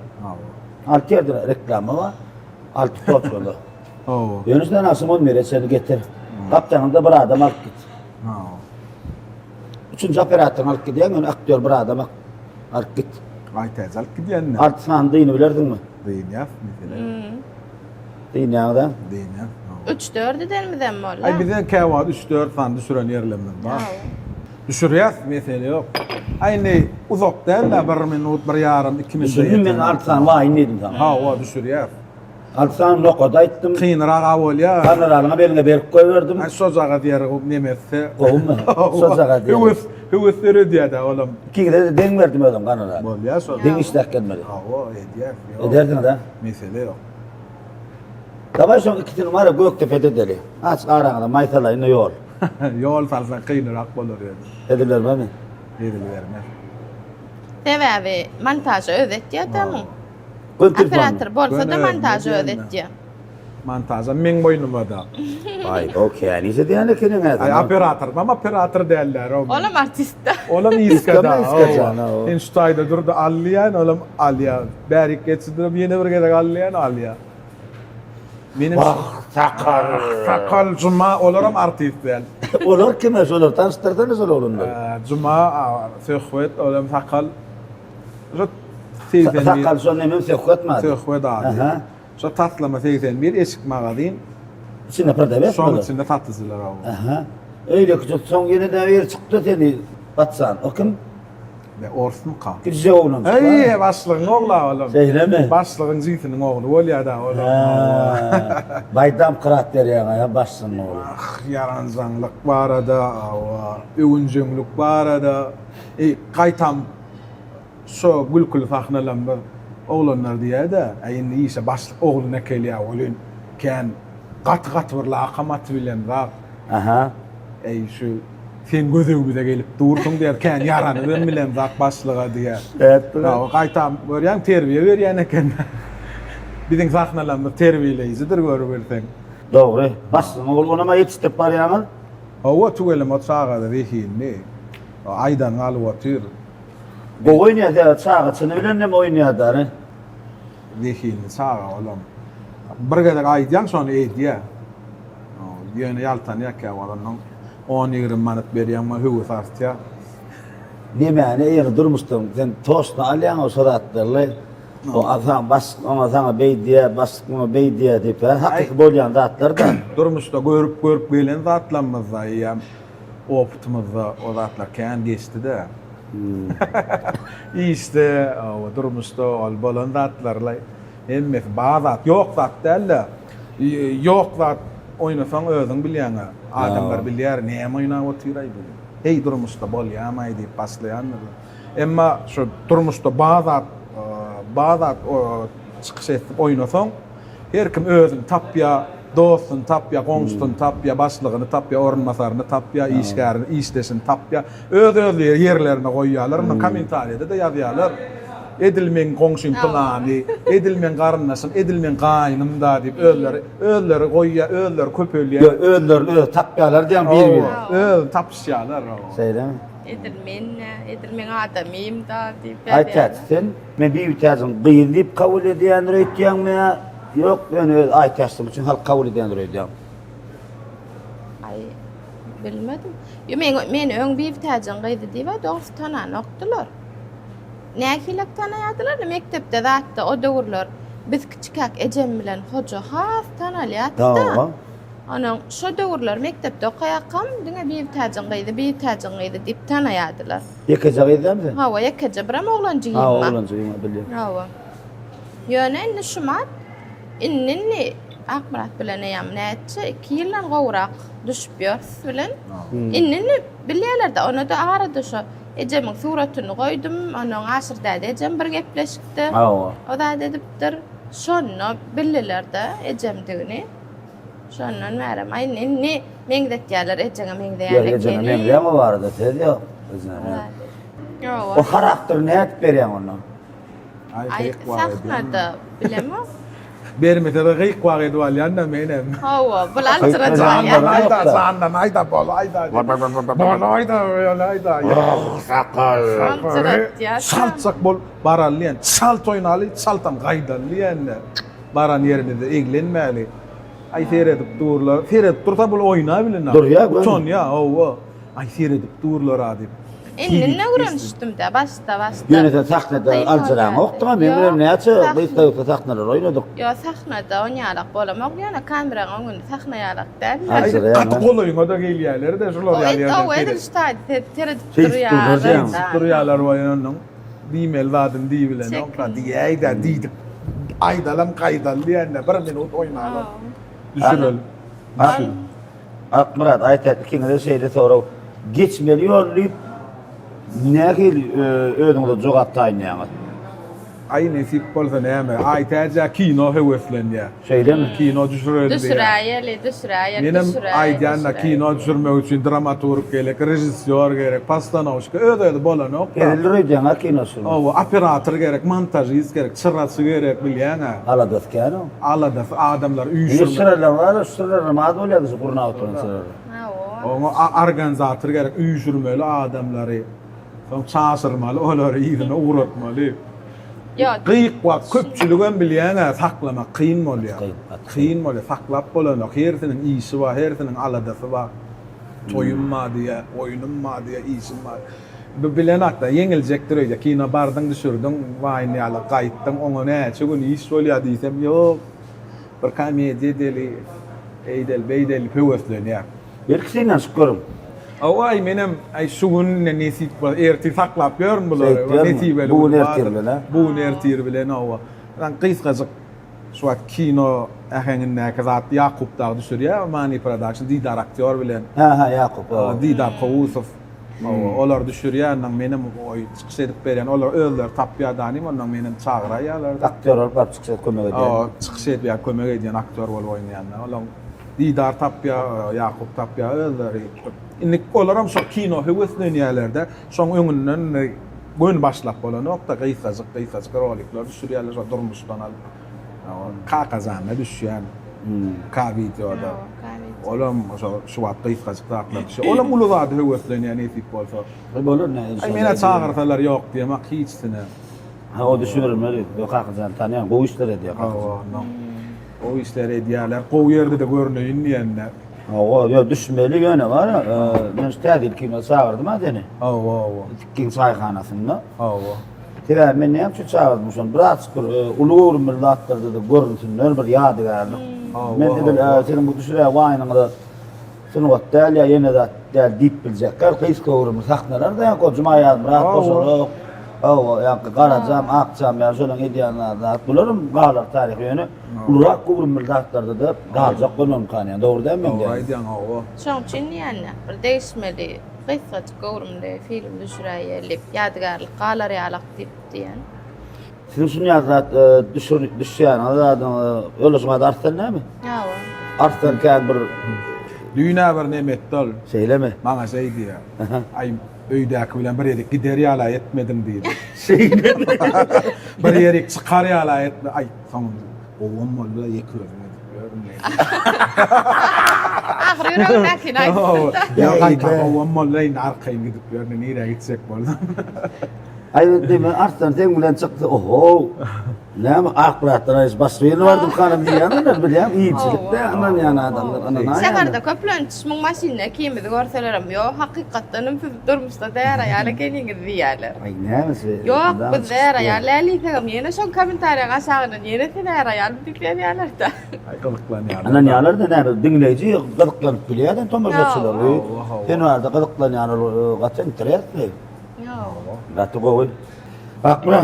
6 yerde reklamı var, 6 toçkulu. Yönüsten akşam 11'e seni getir. Kaptanında bir adam alıp git. Üçüncü operatörün alıp gidiyen, aktör bir adam alıp git. Aytaz alıp gidiyen ne? 6 saat dini bilerdin mi? Deyin ya. Dini ya. Deyin ya. 3-4 edenmiden mi ola? Ay bizden käwa 3-4 fan düşüren yerlemden var. Düşürýär mesele yok. Aynı uzak değil de 1 minut, 1 yarım, 2 minut. Düşündüm ben 6 saat vayın dedim sana. Ha, o düşürýär. 6 saat nokoda ettim. Kıyınırak bolýar. Kanaralına beline berip koyverdim. Ay sozaga diýer o nemetse. Kovma. Sozaga diye. Hüwüsleri diýär oğlum. İki de den verdim adam kanara. Bolýar sozaga. Den işlek gelmedi. Ha, o edýär. Ederdin da. Mesele yok. Tabii şu iki numara Göktepe'de deli. Aç arağına maytalayını yol. Yol salsan kıyınırak bolur ýa. Dediler bana. Edilbermez. Sebebi montajı özetýär mi? Götür Operator bolsa da Gönül, montajı gönül. özetýär. Montaja men boynumada. Ay okey. Neyse diyene kimin adı? Ay operator, ama operator derler o. Olam artistda. Olam iskada. İskada, o. En stayda durdu alliyan, olam alliya. Berik geçidir, yine bir gedek alliyan alliya. Benim sakal cuma olaram artist del. Olur kime olur? Tanıştırdınız oğlunları. Cuma söhbet olam sakal. Rut sevden Sakal son emim sekutmadı. söhbet abi. So tatlama sevden bir eşik magazin. İçinde pırda ver. Son içinde tatlıcılar abi. Aha. Öyle küçük son yine de bir çıktı seni batsan. O kim? Ve orsun ka. Güzel oğlum. Ey başlığın oğlu oğlum. Seyreme. Başlığın zeytinin oğlu ol da oğlum. Baydam karakteri ya başsın oğlum. Ah, yaranzanlık var ada, övüncünlük var ada. Kaytam so gülkül faknalan bir oğlanlar diye de ayın iyisi başlık oğluna keliye olun. Ken kat bir laqamat bilen var. Aha. Ey şu sen gözüňüze gelip dursun diýer ken yarany ben bilen zat başlyga diýer. Evet. Ya kaytam görýän terbiýe berýän eken. Biziň saknalan bir terbiýeleýizidir görüberseň. Doğru. Başsın oğlum ona yetiştirip var ya. Owa tugelim otsaga da rehinni. Aydan alyp otyr. Bu oynadı çağıtsını bilen ne oynadı? Rehinni saga olam. Bir gedek aýdýan şonu eýdýär. Ýöne ýaltan ýaka walanyň 10-20 manat berýän ma hüwüs artýar. Demäni eýer durmuşdum. Sen toşna alýan o soratdyrly. O adam bas, ona sana beýdiýär, basma beýdiýär diýip hakyky bolýan zatlar da. Durmuşda görüp gelen zatlanmazda ýa optymyzda o zatlar kän geçdi-de. İşte o durmuşda ol bolan zatlarla emmes bazat ýok zat däl. Ýok zat oynasaň özüň bilýäňi. Adamlar bilýär näme oynap otyray bilen. Hey durmuşda bolýarmy diýip başlaýanlar. Emma şu durmuşda bazat o çıkış etip oynasaň her kim özüň tapýa, dostun tapýa, goňşusyny tapýa, başlygyny tapýa, orunmasaryny tapýa, işgärini, işleşini tapýa, öz ýerlerine goýýarlar, muny kommentariýada da ýazýarlar. Edilmen goňşum plany, edilmen garynnaşym, edilmen gaýnym da diýip özleri goýýar, özleri köpelýär. Öldür, tapýarlar diýen bir. Öz tapşýarlar. Seyrem. Edilmen adamym da diýip. Aytat sen men bir ýetýäň gyýyn diýip kabul edýändir etýänmi? Ýok, ben öz aytaşdym üçin halk kabul edýändir edýän. Ay bilmedim. Yo men öň bir täjin gyýdy diýip dogry tananokdylar. Näkilek tanaýardylar, mektepde zatda o döwürler biz kiçikak ejem bilen hoja has tanalýatdy. Tamam. Onuň şo döwürler mektepde okaýakam diňe bir täjin gyýdy diýip tanaýardylar. Ýekece gyýdamdy? Hawa ýekece biram oglanjy Ha, gyýma. oglanjy gyýma bilýär. Hawa. Ýöne indi şumat inni akbarat bilen ýam näçe 2 ýyldan gowrak düşüp ýörüs bilen. Inni bilýärler de onu da arada şo ejemin suratyny goýdum, onuň aşyrda ejem bir gepleşikdi. Hawa. O da dedipdir, şonu bilirler de ejemdigini. Şondan merem ay inni meňdetýärler ejeňe meňde ýaly. Ýa-ýa meňde ýa barda tedi ýok. Yo. O karakterini hep berýän onu. Ay sahnada bilemi? Bermete gıyık var edi wal ýanda menem. Hawa, bulan Ay, sıra ay, ya. ay, Sandan ayda bol ayda. Bol ayda. Sakal. Sırat ya. Saltsak bol baralliyen. Salt oynaly, saltam gaýdalliyen. Baran ýerinde de eglenmäli. Ay seredip durlar. Seredip dursa bol oyna bilen. Dur ya, ben- Çon ya, owa. Ay seredip durlar adip. Indi ne görmüşdüm de başta. Yönete sahnada alçıran oktuğa men bilen näçe bu sahnalar oynadyk. Yo sahnada oynayalak bolamok ýa-da kamera oňun sahnaýalak däl. Ay, Ay ya, kat goloyuňa da gelýärler de şolar ýalýar. O edir işte teredip Şey, durýar. Durýarlar waýanyň. Diýmel wadyn diýi bilen Çekin. okla diýäýda diýdik. Aydalam gaýdalýan bir minut oynalar. Düşürül. Akmurat aytat ikinize şeyde sonra geçmeli ýollayıp nähil öňüňde jogat taýýan. Ay nesip bolsa näme? Ay täze kino heweslenýär. Şeydemi? Kino düşürüldi. Düşüräýeli. Menem aýdýanda kino düşürmek üçin dramaturg gerek, rejissor gerek, postanovşka öde bolan okda. Elleri öýdän kinosu. O operator gerek, montajist gerek, çyrraçy gerek bilýän-a. Aladas kano. Alada adamlar Şu üýüşürmek. sıralar var, sıralar mad bolýar, gurna oturan sıralar. Onu organizator gerek, üýüşürmeli adamlary. Soň çaşyrmaly, olary ýerine uğratmaly. Yo, Gıyık wa köpçülügen bilýän-a saklamak kyn bolýar. Kyn bolýar, saklap bolan hertiniň ýyşy bar, hertiniň aladasy bar. Toyunma diýe, oyunma diýe, ýyşyma. Bu bilen hakda ýeňiljekdir öýde. Kino bardyň düşürdüň, waýnýaly gaýtdyň, oňa näçe gün iş bolýar diýsem, ýok. Bir komediýa deli, eýdel, beýdel peweslenýär. Berkisinden şükürüm. Away menem ay şugun nesip erti saklap ýörün bular. Seyitler mi? Nesibeli. Bu nertir bilen? Bu nertir bilen awa. Lan gysgasyk şu kino äheňinde kazat Yakup da düşürýär, Mani Production Didar aktyor bilen. Ha Yakup. Didar Kowusov. Olar düşürýär, menem oy çykyş edip beren, olar öller tapýar danym, ondan menem çağıraýarlar. Aktör olup çıksa kömek edýär. O çykyş edip kömek edýän aktyor bolup oýnaýanlar. Olar Didar tapýar, Yakup tapýar öller. Innik olaram şu kino heweslenýärlerde şoň öňünden gün başlap bolan nokta gysgasyk rolikler düşürýärler, şu durmuşdan al. Kakazana düşýän. Ka videoda. Olam şu wagt gysgasyk taklap. Olam uluzady heweslenýär nesip bolsa. Bolur ne? Ay mene çağırsalar ýok diýmek hiçsine. Ha o düşünürüm, yok hakikaten tanıyan, bu işler ediyor. O işler edýärler, gowy ýerde de görneýin diýenler. O ya düşmeli yöne var. Ben stadil kino çağırdım adını. King çayxanasında. Tebe men ne yapçı çağırmışım. Biraz uluğur millatlarda da görüntüler bir yadigarlı. Men dedim senin bu düşüre waýnyňda şunu gatdal ya ýene de dip biljekler. Kys kowrum sahnalar da ýa kocuma ýa bırak boşalyp. Ya garajam, akçam ya şonuň edýänler bularum galar taryhy ýöne. Ulak kowrum millatlarda da galjak bolmam kany. Dogry da men. Aýdýan o. Şoň üçin ýa-ni bir değişmeli. Gysgaç gowrumda film düşüräýeli, ýadgarlyk galarýalyk dip diýen. Siz şunu yazat düşýän adam ölüşmä darsdan näme? Ýa-wa. Arslan kan bir Düýne bir nemetdal. şeyleme. Maňa şey diýär. Ay öýdäki bilen bir ýere giderýala etmedim diýdi. Şeyleme. Bir ýere çykarýala etme. Ay tamam. Owam bolla ýekürme. Ahir ýüregindäki näme? Ya gaýta owam bolla arkaýyn gidip ýörne nire gitsek boldum. Ay dedim Arslan sen bilen çykdy. Oho. Näme akbaratdan aýs basýan bardım kanım diýenler bilýän. Iýçilikde anan ýana adamlar anan. Seferda köplenç muň maşinne kimidi görselerim ýok, hakykatdan biz durmuşda däýärýaly gelýär diýerler. Ay näme? Ýok, biz däýärýaly älitegem ýene şol kommentariýa aşagydan ýene däýärýaly diýerler da. Ay gylyklanýar. Anan ýalar da näme dinleýiji gylyklanyp bilýär, tomarçylar. Sen wada gylyklanýar gaçan internet. Ýok. Gatı gowy. Bakma.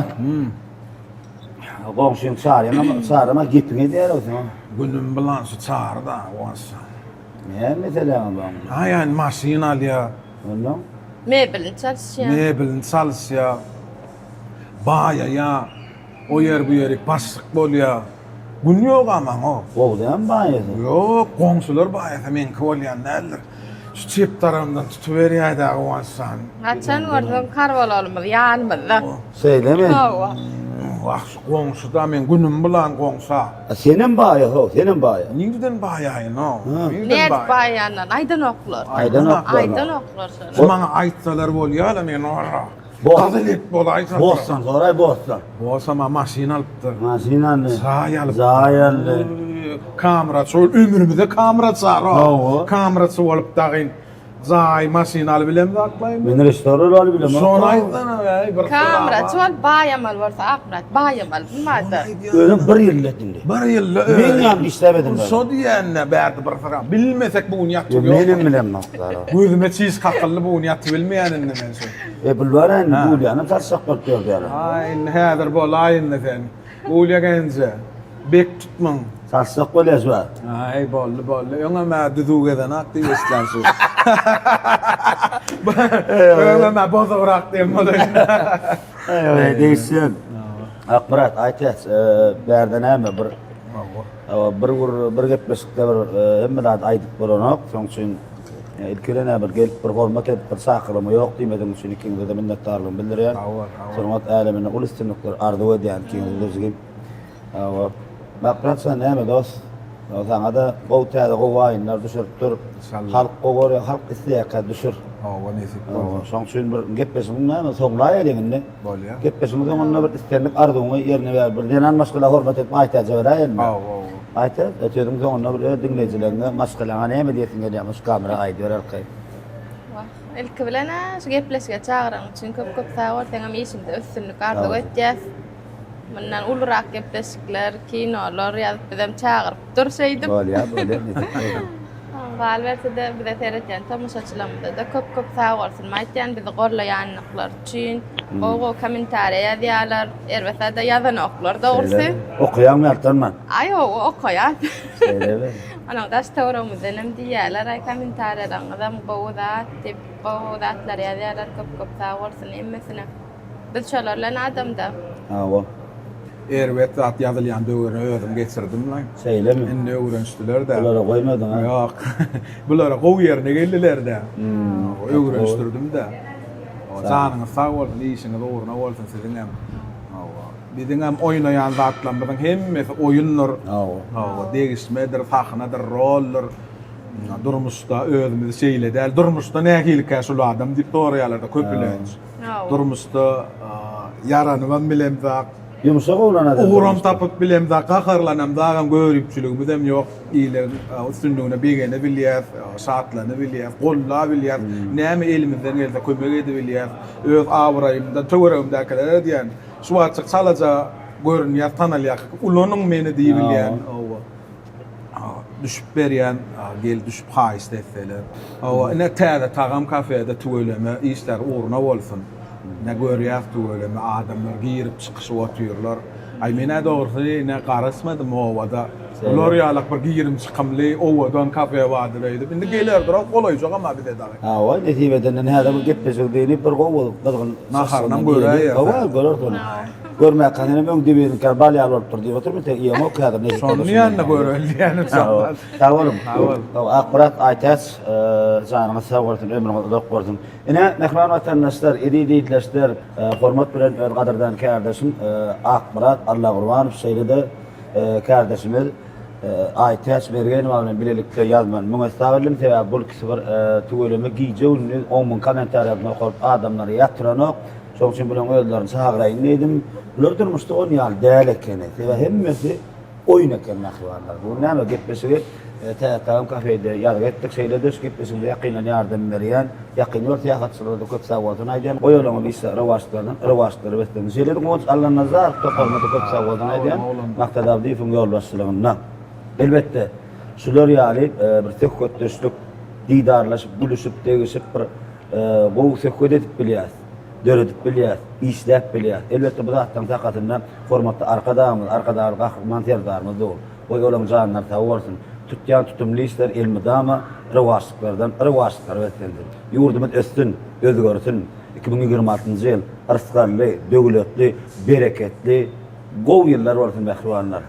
Gongşun çağırma gitmeye diýer o zaman. Günüm bilan şu çağırda onsa. Ne mesela bu? Aýan maşina alýar. Ondan Mebelin çalışýan. Mebelin çalysýar. Baýa ya. O yer bu ýerik başlyk bolýar. Gün ýok ama o. Gowdan baýy. Yok, goňsular baýa men bolýan näler. Şu çep tarafından tutuverýärdi awansan. Haçan gördüm karvalarymyz ýanymyzda. Söyleme. Hawa. Wah, goňşy da men günüm bilen goňsa. Senin baýa ho, senin baýa. Niňden baýaýyn o? Net baýandan aýdan oklar. Aydan oklar. Aýdan oklar. Maňa aýtsalar bolýar, men ora. Bo- Gazylet bolaýsa. Bossan, soray bossan. Bolsa maşina alypdy. Masinan. Zayal. Zayal. Kamera çol ömrümizde kamera çar. Hawa. Kamera çolup dagyn. Zay maşinaly bilen de aklaýyn. Men restoran aly bilen. Son aýtdan bir Kamera çol baýamal bolsa akrat baýamal bilmädi. Ölüm bir ýylletindi. Bir ýyl. Men ýam işlemedim ben. So diýenne bärdi bir fıra. Bilmesek bu ýatdy ýok. Menim bilen maktara. Gözüme çiz kakıllı bu ýatdy bilmeýänini men şu. Bilbaren bu ýany taşsak bolýar ýa. Aýyn häzir bolaýyn sen. Bolýagynja. Bek tutmaň. Taşsak bolýar. Ay bolly. Ýöňe mä düzügeden akdy ýesler şu. Ýöňe mä bozagrak diýmeli. Evet, değilsin. Akbarat, aytas, berden hem bir gepleşikde bir hemmedat aytıp bolanok, soň üçin ilkilene bir gelip bir hormat edip bir sakyrmy ýok diýmedim üçin ikinize de minnetdarlygymy bildirýän. Hormat älemine ul istinlikler ardy edýän kiňizge. Akbarat sen näme dost? Sana da gow täze gowaýynlar düşüripdir. Halk gowary, halk isleýäkä düşür. Hawa nesip Soň üçin bir gepleşiň näme soňlaýa diýende. bolýar. Gepleşiň soňunda bir istenlik arzuňy ýerine ber. Bir denan maşgala hormat etip aýtaja berýärmi? Aýta, ötürdüm soňunda bir dinleýijilerine maşgala näme diýesin gelýär, kamera aýdy bererkä. Ilki bilen şu gepleşige çağıran üçin köp sağlar teňem işimde üstünlük ardy etýäs. Menden ulrak gepleşikler, kinolar ýazyp bizem çağıryp durşaýdym. Bolýar. Galberti de bize seyretýän tamaşaçylarymyzda da köp sağlarsyn maýtýan bizi gorlaýanlyklar üçin. Ogo kommentariýa ýazýarlar, erbetde de ýazanoklar dogrusu. Okuyan ýartanman. Ay o okaýar. Söylebe. Ana gaştawramyzda nem diýýärler, ay kommentariýalaryňyzam gowdat, tip gowdatlar ýazýarlar köp sağlarsyn emmesine. Biz şolarlan adamda. Hawa. Erbet at ýazylýan döwrüne özüm geçirdim lan. Söyleme. Indi öwrençdiler de. Olara goýmadın ha. Ýok. Bulara gow ýerine geldiler de. Öwrençdirdim de. O zanyňyz sag bolsun, işiňiz ugruny bolsun siziň hem. Biziň hem oýnaýan zatlaryň hemmesi oýunlar. Hawa. Degişmedir, fahnadyr, rollar. Durmuşda özümüzi şeýledäl. Durmuşda nähilkä şol adam diýip toraýarlarda köpülenç. Durmuşda yaranyman bilen zat. Yumuşak olan adam. Uğram tapıp bilem da kaharlanam dağım görüpçülüğümüz hem yok. İyle üstünlüğüne bilgene bilýär, şartlarını bilýär, golla bilýär. Näme elimizden gelse kömek edebilýär. Öz awraýymda, töweregimdäkiler diýen. Şu açyk salaja görünýär, tanalýar. Ulanyň meni diýbilýän. Düşüp berýän, gel düşüp haýyst etseler. Ne täze tagam kafede töweleme işler uğruna bolsun. Ne görýär töweleme adamlar girip çykyşyp oturýarlar. Ay mene dogrusu ne garasmadym owada. Ular ýalyk bir girim çykymly owadan kafe wadyrydy. Indi gelerdir, golaýjak ama bir de dagy. Hawa, netibeden näde bu gepleşik diýip bir gow gylgyn nahardan görýär. Hawa, görürdi onu. Görmäk kanene men dibiň karbal ýalyp turdy. Oturup tek ýema okýar ne. Şonýanna görýär ýa-ni. Tawalım. Akbarat aýtas, janyňy sağlarsyň, ömrüňi uzak bolsun. Ine mehman watandaşlar, ediýetler, hormat bilen gaderdan kardeşim Akbarat Allah Gurbanov şeýlede kardeşimiz aýtas bergen bilen bilelikde ýazman. Muňa sabablym sebäp bol kişi bir töweleme giýjegini 10.000 kommentariýa okuyup adamlary ýatyranok. Şoň üçin bilen özlerini çağıraýyn dedim. Ular durmuşda oýnaýar däl ekeni. Sebäp hemmesi oýun eken mahsulatlar. Bu näme gepleşigi täzem kafede ýazyp etdik şeýlede gepleşigde ýakynlan ýardam berýän, ýakyn ýol tähatçylary köp sawatyn aýdýan. Oýalama bisa rewaştlary wetden. Şeýlede goňç Allah nazar toparlady köp sawatyn aýdýan. Maktada diýip ýolbaşçylygyna. Elbetde şular ýaly bir tökötdeşlik diýdarlaşyp, buluşyp, degişip bir gowy söhbet edip bilýär. Döredip bilýär, işläp bilýär. Elbetde bu zatdan takatyndan formatda arkadaýmyz, kahramanlarymyz dol. Oýgalaryň janlar tawarsyn. Tutýan tutumly işler elmidama rewaşlyklar wetlendir. Ýurdumyz ösdün, özgörsün. 2026-njy ýyl arysgarly, döwletli, bereketli gowy ýyllar bolsun mehribanlar.